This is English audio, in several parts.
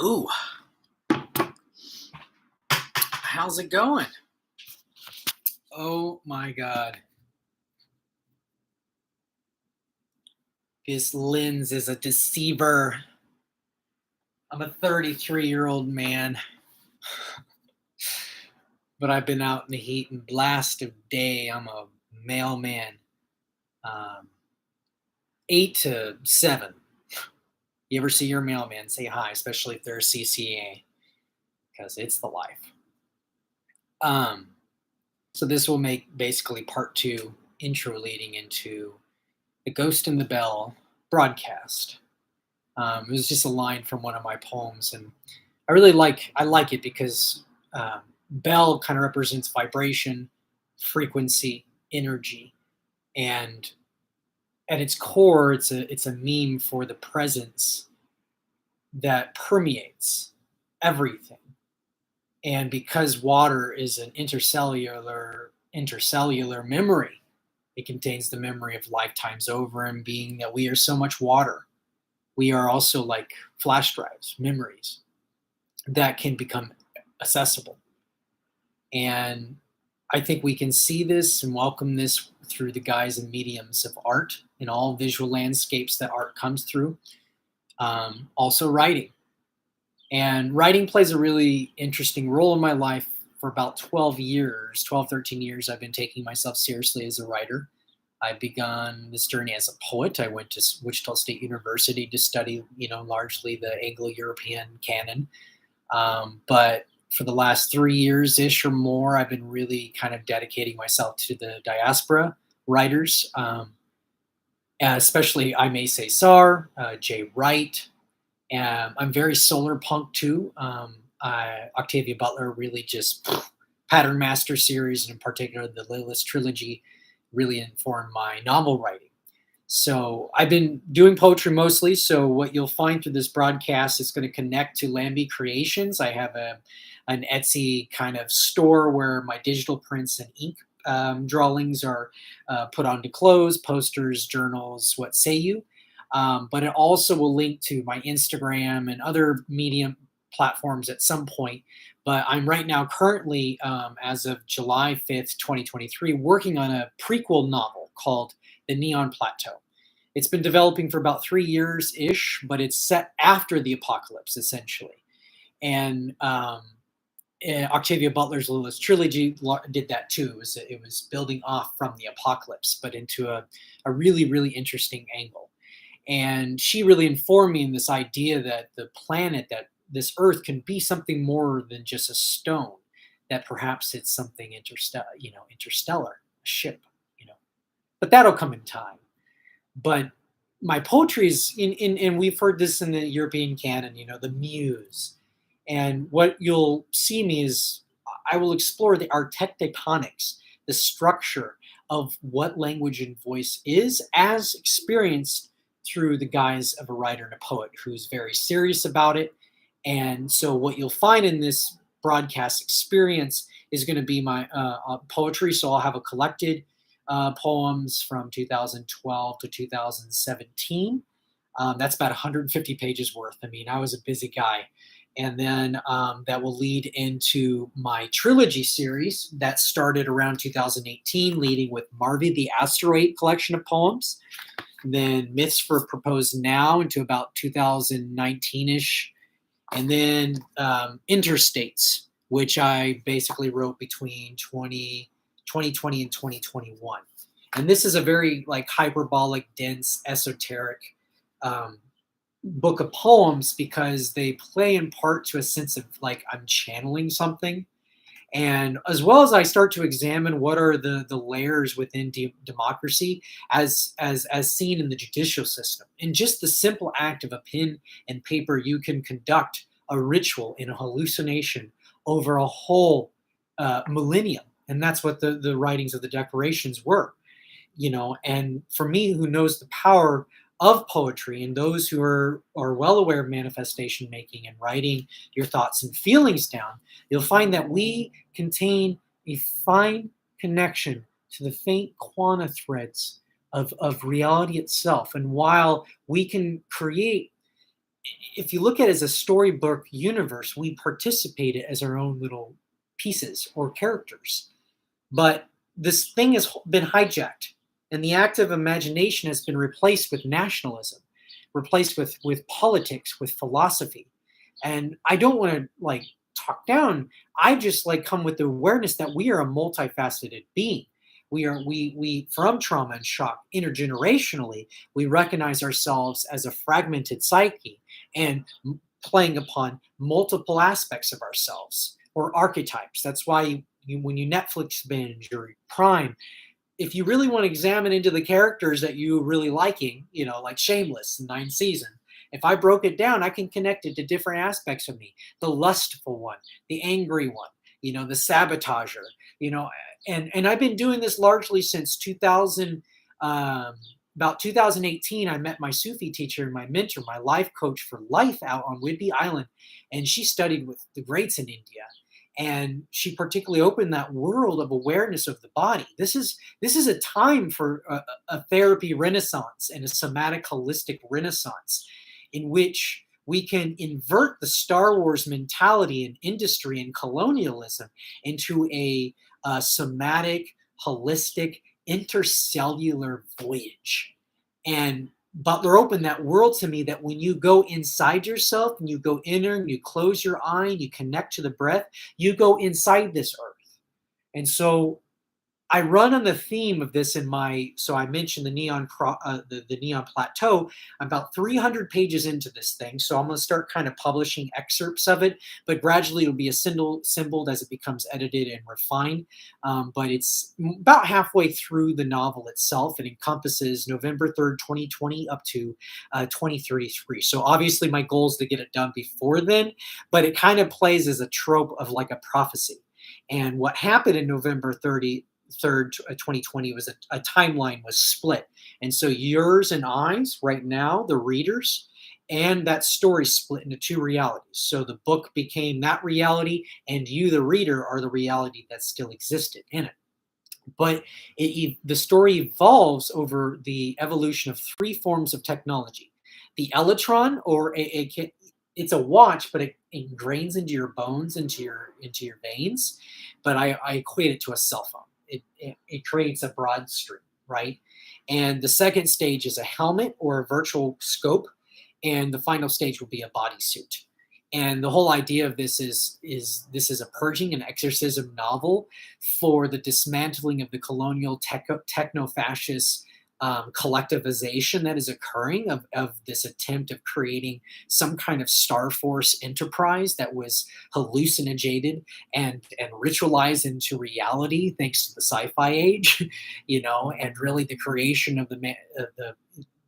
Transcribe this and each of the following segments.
Ooh, how's it going? Oh my God. This lens is a deceiver. I'm a 33-year-old man, but I've been out in the heat and blast of day. I'm a mailman, um, 8 to 7. You ever see your mailman? Say hi, especially if they're a CCA, because it's the life. Um, so this will make basically part two intro leading into the Ghost in the Bell broadcast. It was just a line from one of my poems, and I like it because bell kind of represents vibration, frequency, energy, and at its core, it's a meme for the presence that permeates everything. And because water is an intercellular memory, it contains the memory of lifetimes over, and being that we are so much water, we are also like flash drives, memories that can become accessible. And I think we can see this and welcome this through the guise and mediums of art and all visual landscapes that art comes through. Also, writing. And writing plays a really interesting role in my life. For about 13 years, I've been taking myself seriously as a writer. I've begun this journey as a poet. I went to Wichita State University to study, largely the Anglo-European canon. But for the last 3 years-ish or more, I've been really kind of dedicating myself to the diaspora writers, especially Aimé Césaire, Jay Wright. I'm very solar punk too. Octavia Butler really just Pattern Master series, and in particular the Lilith trilogy, really informed my novel writing. So I've been doing poetry mostly. So what you'll find through this broadcast is going to connect to Lambi Creations. I have an Etsy kind of store where my digital prints and ink drawings are put onto clothes, posters, journals, what say you. But it also will link to my Instagram and other medium platforms at some point. But I'm right now currently, as of July 5th, 2023, working on a prequel novel called The Neon Plateau. It's been developing for about 3 years-ish, but it's set after the apocalypse, essentially. And Octavia Butler's Lilith trilogy did that too. It was building off from the apocalypse, but into a really, really interesting angle. And she really informed me in this idea that the planet, that this Earth can be something more than just a stone, that perhaps it's something interstellar, a ship, but that'll come in time. But my poetry is and we've heard this in the European canon, the muse. And what you'll see me is I will explore the architectonics, the structure of what language and voice is as experienced through the guise of a writer and a poet who's very serious about it. And so what you'll find in this broadcast experience is going to be my poetry. So I'll have a collected poems from 2012 to 2017. That's about 150 pages worth. I mean, I was a busy guy. And then that will lead into my trilogy series that started around 2018, leading with Marvy the Asteroid collection of poems. Then Myths for Proposed Now into about 2019-ish. And then Interstates, which I basically wrote between 2020 and 2021. And this is a very hyperbolic, dense, esoteric book of poems because they play in part to a sense of I'm channeling something. And as well as I start to examine what are the layers within democracy as seen in the judicial system. And just the simple act of a pen and paper, you can conduct a ritual in a hallucination over a whole millennium. And that's what the writings of the Declarations were. And for me, who knows the power of poetry, and those who are well aware of manifestation making and writing your thoughts and feelings down, you'll find that we contain a fine connection to the faint quanta threads of reality itself. And while we can create if you look at it as a storybook universe, we participate it as our own little pieces or characters. But this thing has been hijacked, and the active imagination has been replaced with nationalism, replaced with politics, with philosophy. And I don't want to like talk down. I just like come with the awareness that we are a multifaceted being. We from trauma and shock intergenerationally, we recognize ourselves as a fragmented psyche and playing upon multiple aspects of ourselves or archetypes. That's why when you Netflix binge or Prime, if you really want to examine into the characters that you really liking, like Shameless, the ninth season, if I broke it down, I can connect it to different aspects of me. The lustful one, the angry one, the sabotager, you know, and I've been doing this largely since 2000, about 2018. I met my Sufi teacher and my mentor, my life coach for life out on Whidbey Island, and she studied with the greats in India. And she particularly opened that world of awareness of the body. This is a time for a therapy renaissance and a somatic holistic renaissance, in which we can invert the Star Wars mentality and industry and colonialism into a somatic, holistic, intercellular voyage. And Butler opened that world to me, that when you go inside yourself and you go inner and you close your eye and you connect to the breath, you go inside this earth. And so I run on the theme of this so I mentioned the the Neon Plateau. I'm about 300 pages into this thing, so I'm going to start kind of publishing excerpts of it, but gradually it'll be assembled as it becomes edited and refined. But it's about halfway through the novel itself. It encompasses November 3rd, 2020 up to 2033. So obviously my goal is to get it done before then, but it kind of plays as a trope of like a prophecy. And what happened in November 2020 was a timeline was split. And so yours and I's right now, the readers, and that story split into two realities. So the book became that reality, and you, the reader, are the reality that still existed in it. But the story evolves over the evolution of three forms of technology. The Elytron, or it's a watch, but it ingrains into your bones, into your veins. But I equate it to a cell phone. It creates a broad stream, right? And the second stage is a helmet or a virtual scope, and the final stage will be a bodysuit. And the whole idea of this is this is a purging and exorcism novel for the dismantling of the colonial techno-fascist collectivization that is occurring of this attempt of creating some kind of Star Force enterprise that was hallucinated and ritualized into reality thanks to the sci-fi age, and really the creation of the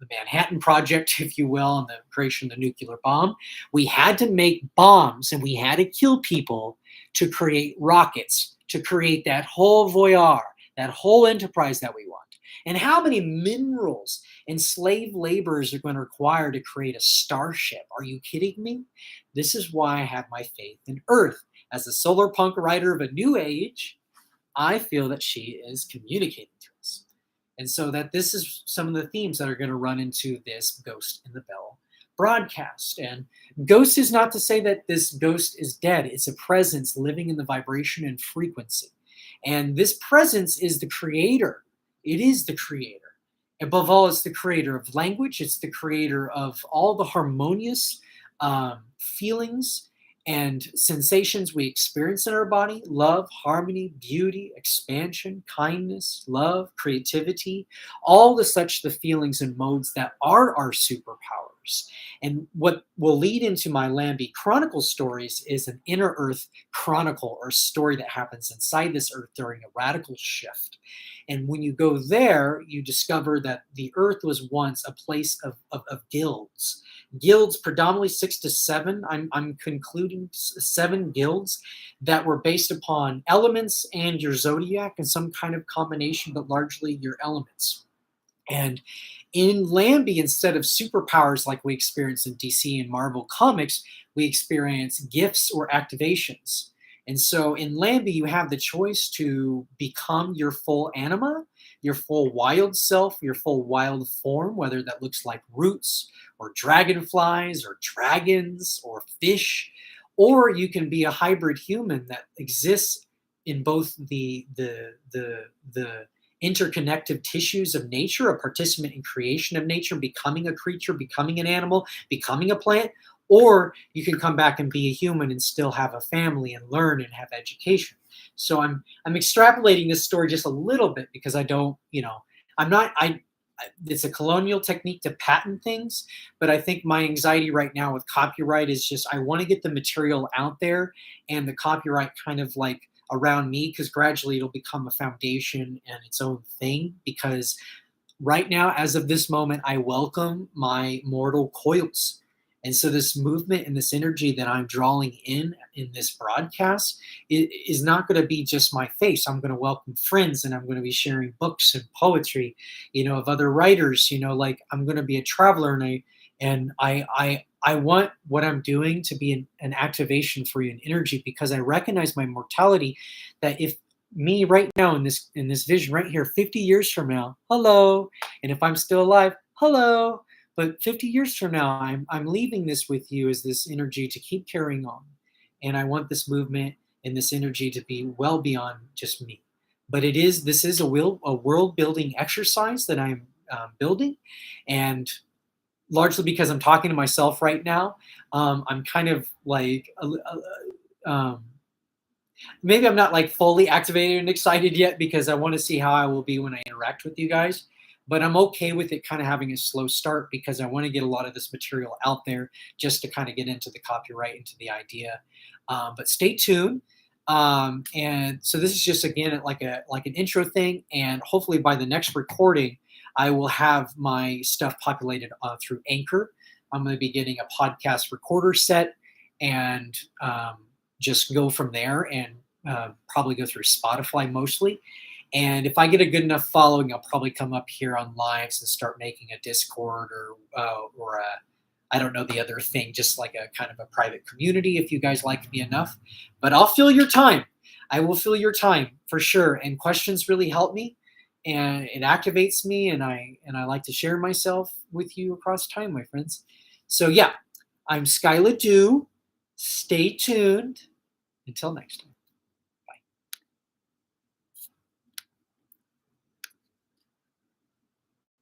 Manhattan Project, if you will, and the creation of the nuclear bomb. We had to make bombs and we had to kill people to create rockets, to create that whole voyage, that whole enterprise that we want. And how many minerals and slave laborers are going to require to create a starship? Are you kidding me? This is why I have my faith in Eyrth. As a solar punk writer of a new age, I feel that she is communicating to us. And so that this is some of the themes that are going to run into this Ghost in the Bell broadcast. And ghost is not to say that this ghost is dead. It's a presence living in the vibration and frequency. And this presence is the creator. It is the creator. Above all, it's the creator of language. It's the creator of all the harmonious feelings and sensations we experience in our body: love, harmony, beauty, expansion, kindness, love, creativity, all the feelings and modes that are our superpowers. And what will lead into my Lambi Chronicles stories is an inner Earth chronicle, or story that happens inside this Earth during a radical shift. And when you go there, you discover that the Earth was once a place of guilds. Guilds, predominantly 6 to 7. I'm concluding 7 guilds that were based upon elements and your zodiac and some kind of combination, but largely your elements. And in Lambi, instead of superpowers like we experience in DC and Marvel Comics, we experience gifts or activations. And so in Lambi, you have the choice to become your full anima, your full wild self, your full wild form, whether that looks like roots or dragonflies or dragons or fish, or you can be a hybrid human that exists in both the interconnected tissues of nature, a participant in creation of nature, becoming a creature, becoming an animal, becoming a plant, or you can come back and be a human and still have a family and learn and have education. So I'm extrapolating this story just a little bit because I don't, I'm not it's a colonial technique to patent things, but I think my anxiety right now with copyright is just I want to get the material out there and the copyright kind of like around me, because gradually it'll become a foundation and its own thing. Because right now, as of this moment, I welcome my mortal coils. And so this movement and this energy that I'm drawing in this broadcast is not going to be just my face. I'm going to welcome friends, and I'm going to be sharing books and poetry, of other writers. Like I'm going to be a traveler, and I want what I'm doing to be an activation for you, an energy, because I recognize my mortality. That if me right now in this vision right here, 50 years from now, hello, and if I'm still alive, hello. But 50 years from now, I'm leaving this with you as this energy to keep carrying on, and I want this movement and this energy to be well beyond just me. But this is a world building exercise that I'm building, and largely because I'm talking to myself right now, I'm kind of like maybe I'm not like fully activated and excited yet because I want to see how I will be when I interact with you guys. But I'm okay with it kind of having a slow start because I want to get a lot of this material out there just to kind of get into the copyright, into the idea. But stay tuned. And so this is just again like an intro thing, and hopefully by the next recording, I will have my stuff populated through Anchor. I'm going to be getting a podcast recorder set and just go from there, and probably go through Spotify mostly. And if I get a good enough following, I'll probably come up here on lives and start making a Discord or a, I don't know the other thing, just like a kind of a private community if you guys like me enough. But I'll fill your time. I will fill your time for sure. And questions really help me, and it activates me, and I like to share myself with you across time, my friends. So yeah, I'm Skyla Dew. Stay tuned. Until next time.